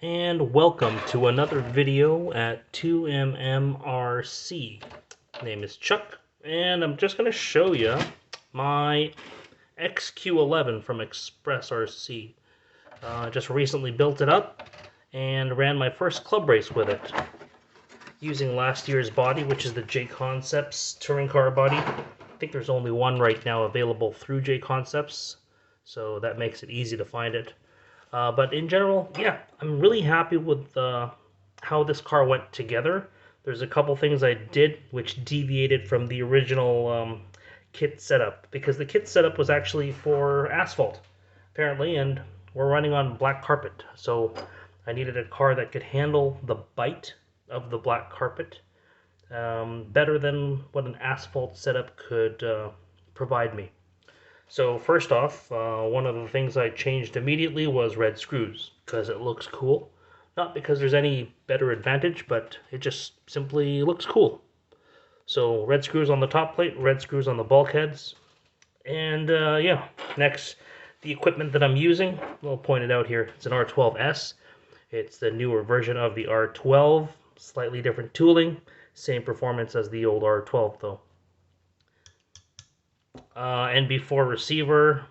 And welcome to another video at 2MMRC. Name is Chuck, and I'm just going to show you my XQ11 from Xpress RC. I just recently built it up and ran my first club race with it using last year's body, which is the J Concepts touring car body. I think there's only one right now available through J Concepts, so that makes it easy to find it. But in general, yeah, I'm really happy with how this car went together. There's a couple things I did which deviated from the original kit setup, because the kit setup was actually for asphalt, apparently, and we're running on black carpet. So I needed a car that could handle the bite of the black carpet better than what an asphalt setup could provide me. So first off, one of the things I changed immediately was red screws, because it looks cool. Not because there's any better advantage, but it just simply looks cool. So red screws on the top plate, red screws on the bulkheads. And yeah, next, the equipment that I'm using, I'll point it out here. It's an R12S. It's the newer version of the R12, slightly different tooling, same performance as the old R12 though. NB4 receiver,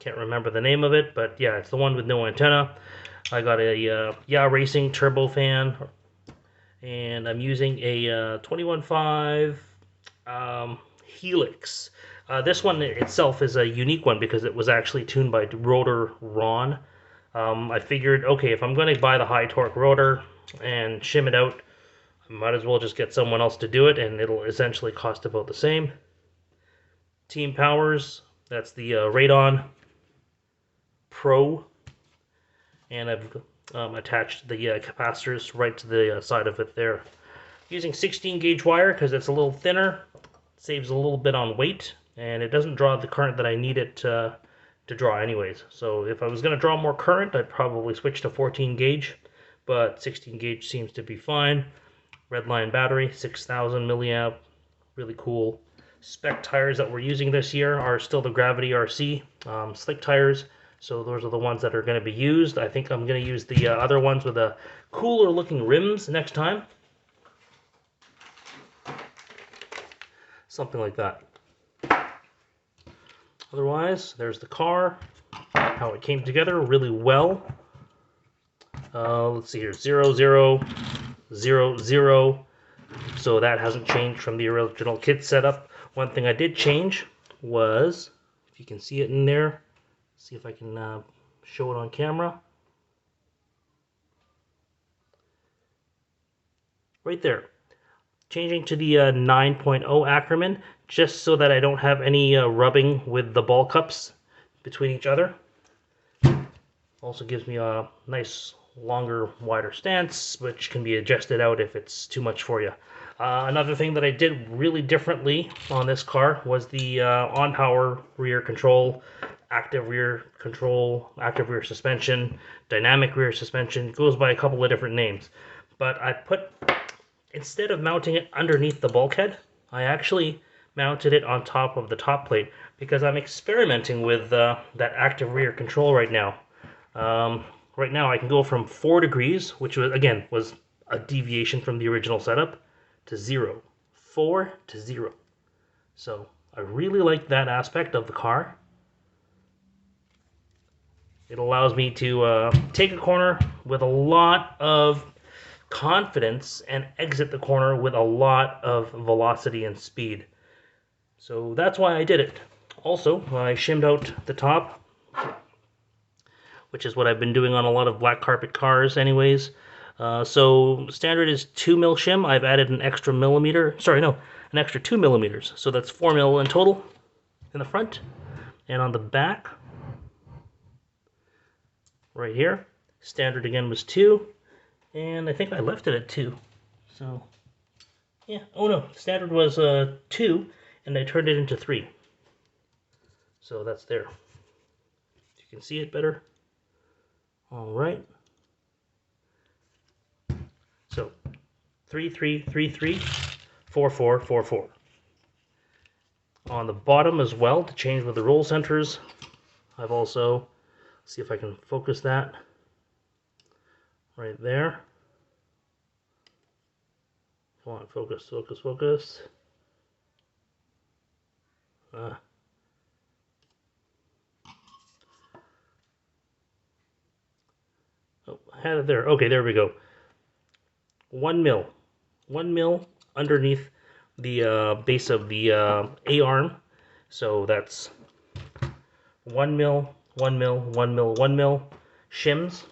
can't remember the name of it, but yeah, it's the one with no antenna. I got a Yeah Racing turbofan, and I'm using a 21.5 Helix. This one itself is a unique one because it was actually tuned by rotor Ron. I figured, okay, if I'm going to buy the high torque rotor and shim it out, I might as well just get someone else to do it, and it'll essentially cost about the same. Team Powers, that's the Radon Pro, and I've attached the capacitors right to the side of it there. Using 16 gauge wire because it's a little thinner, saves a little bit on weight, and it doesn't draw the current that I need it to draw anyways. So if I was going to draw more current, I'd probably switch to 14 gauge, but 16 gauge seems to be fine. Redline battery, 6,000 milliamp, really cool. Spec tires that we're using this year are still the Gravity RC slick tires, so those are the ones that are going to be used. I think I'm going to use the other ones with the cooler looking rims next time. Something like that. Otherwise, there's the car, how it came together really well. Let's see here, 0, 0, 0, 0. So that hasn't changed from the original kit setup. One thing I did change was, if you can see it in there, see if I can show it on camera. Right there. Changing to the 9.0 Ackerman, just so that I don't have any rubbing with the ball cups between each other. Also gives me a nice longer, wider stance, which can be adjusted out if it's too much for you. Another thing that I did really differently on this car was the on-power rear control, active rear control, active rear suspension, dynamic rear suspension. It goes by a couple of different names. But I put, instead of mounting it underneath the bulkhead, I actually mounted it on top of the top plate because I'm experimenting with that active rear control right now. Right now I can go from 4 degrees, which was, again, was a deviation from the original setup, to 0. 4 to 0. So I really like that aspect of the car. It allows me to take a corner with a lot of confidence and exit the corner with a lot of velocity and speed. So that's why I did it. Also, I shimmed out the top, which is what I've been doing on a lot of black carpet cars anyways. So standard is 2 mil shim. I've added an extra millimeter, an extra 2 millimeters. So that's 4 mil in total in the front. And on the back, right here, standard again was 2. And I think I left it at 2. So, yeah. Oh no, standard was 2, and I turned it into 3. So that's there. You can see it better. All right. So 3, 3, 3, 3, 4, 4, 4, 4. On the bottom as well, to change with the roll centers, I've also, see if I can focus that. right there. Come on, focus, focus, focus. Oh, I had it there. Okay, there we go. 1 mil. 1 mil underneath the base of the A-arm. So that's 1 mil, 1 mil, 1 mil, 1 mil shims.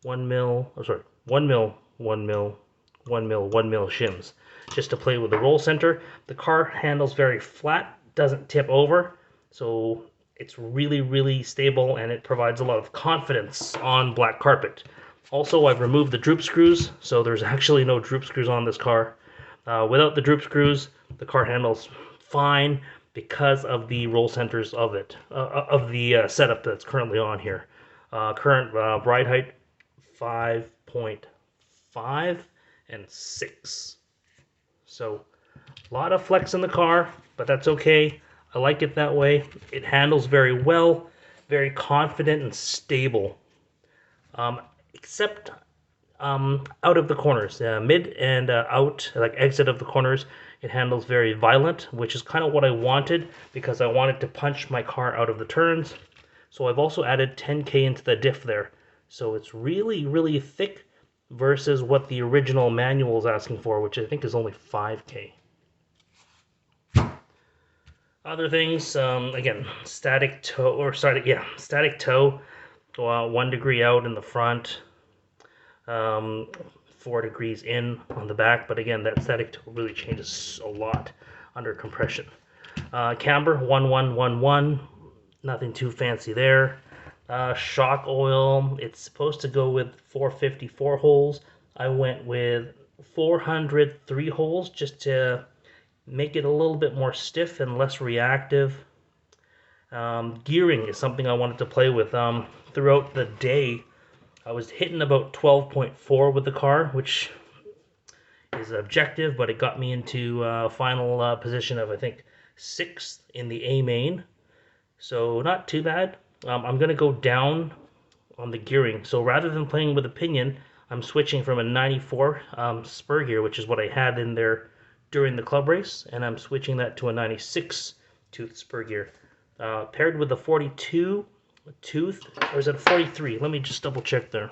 1 mil, oh sorry, 1 mil, 1 mil, 1 mil, 1 mil shims. Just to play with the roll center. The car handles very flat, doesn't tip over. So it's really, really stable, and it provides a lot of confidence on black carpet. Also, I've removed the droop screws, so there's actually no droop screws on this car. Without the droop screws, the car handles fine because of the roll centers of it, of the setup that's currently on here. Current ride height 5.5 and 6. So a lot of flex in the car, but that's okay. I like it that way. It handles very well, very confident and stable. Except out of the corners, mid and out, like exit of the corners, it handles very violent, which is kind of what I wanted because I wanted to punch my car out of the turns. So I've also added 10K into the diff there. So it's really, really thick versus what the original manual is asking for, which I think is only 5K. Other things, again, static toe, static toe, 1 degree out in the front, 4 degrees in on the back, but again, that static toe really changes a lot under compression. Camber, 1111, nothing too fancy there. Shock oil, it's supposed to go with 454 holes. I went with 403 holes just to make it a little bit more stiff and less reactive. Gearing is something I wanted to play with. Throughout the day, I was hitting about 12.4 with the car, which is objective, but it got me into final position of, I think, 6th in the A main. So not too bad. I'm going to go down on the gearing. So rather than playing with a pinion, I'm switching from a 94 spur gear, which is what I had in there during the club race, and I'm switching that to a 96 tooth spur gear. Paired with the 42 tooth, or is it a 43? Let me just double check there.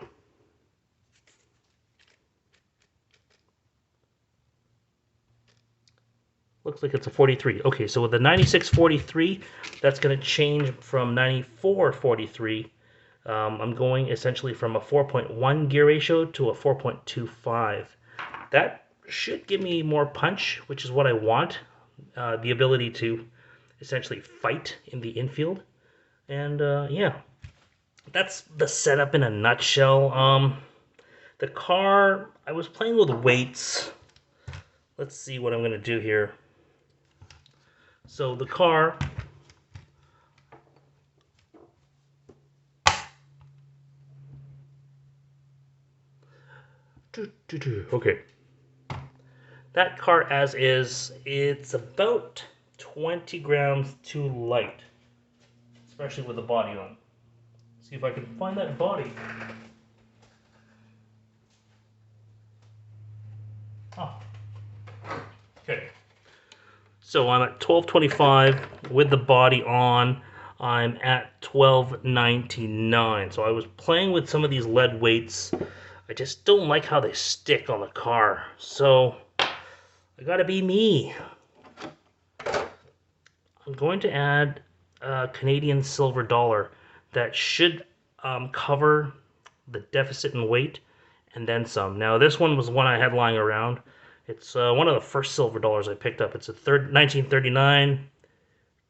Looks like it's a 43. Okay, so with the 96-43, that's going to change from 94-43. I'm going essentially from a 4.1 gear ratio to a 4.25. That should give me more punch, which is what I want. The ability to essentially fight in the infield. And yeah, that's the setup in a nutshell. The car, I was playing with weights. Let's see what I'm going to do here. So the car, okay. That car as is, it's about 20 grams too light, especially with the body on. See if I can find that body. Oh, okay. So I'm at 1225 with the body on. I'm at 1299. So I was playing with some of these lead weights. I just don't like how they stick on the car. So I gotta be me. I'm going to add a Canadian silver dollar that should cover the deficit in weight and then some. Now this one was one I had lying around. It's one of the first silver dollars I picked up. It's a 1939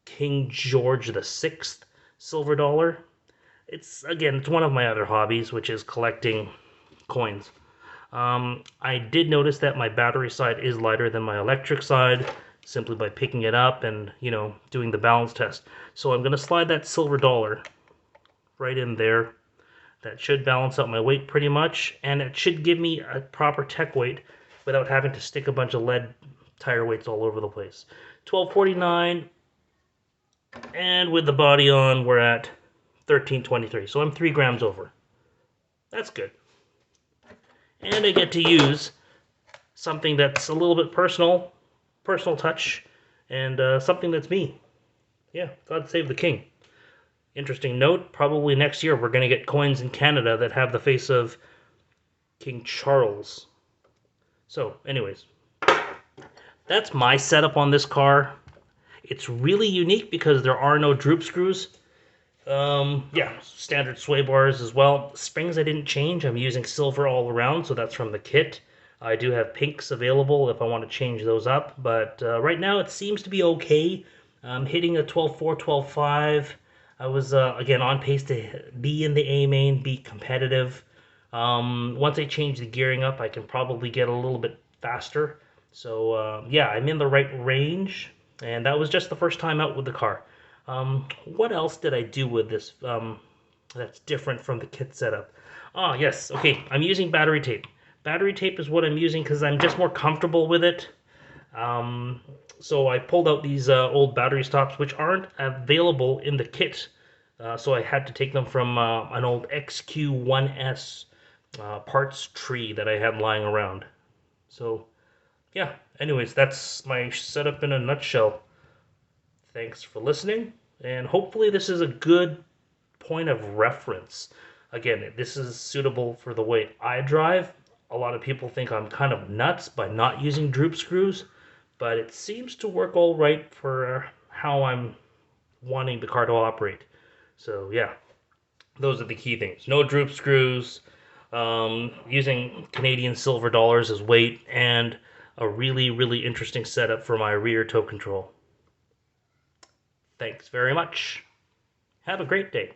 King George VI silver dollar. It's one of my other hobbies, which is collecting coins. I did notice that my battery side is lighter than my electric side, simply by picking it up and, doing the balance test. So I'm going to slide that silver dollar right in there. That should balance out my weight pretty much, and it should give me a proper tech weight without having to stick a bunch of lead tire weights all over the place. 1249, and with the body on, we're at 1323. So I'm 3 grams over. That's good. and I get to use something that's a little bit personal touch, and something that's me. Yeah, God save the king. Interesting note, probably next year we're going to get coins in Canada that have the face of King Charles. So, anyways, that's my setup on this car. It's really unique because there are no droop screws. Yeah, standard sway bars as well. Springs I didn't change. I'm using silver all around, so that's from the kit. I do have pinks available if I want to change those up, but right now it seems to be okay. I'm hitting a 12.4, 12.5. I was, again, on pace to be in the A main, be competitive. Once I change the gearing up, I can probably get a little bit faster. So, yeah, I'm in the right range, and that was just the first time out with the car. What else did I do with this that's different from the kit setup? Ah, yes, okay, I'm using battery tape. Battery tape is what I'm using because I'm just more comfortable with it. So I pulled out these old battery stops, which aren't available in the kit. So I had to take them from an old XQ11 parts tree that I had lying around. So, yeah, anyways, that's my setup in a nutshell. Thanks for listening, and hopefully this is a good point of reference. Again, this is suitable for the way I drive. A lot of people think I'm kind of nuts by not using droop screws, but it seems to work all right for how I'm wanting the car to operate. So yeah, those are the key things. No droop screws, using Canadian silver dollars as weight, and a really, really interesting setup for my rear tow control. Thanks very much. Have a great day.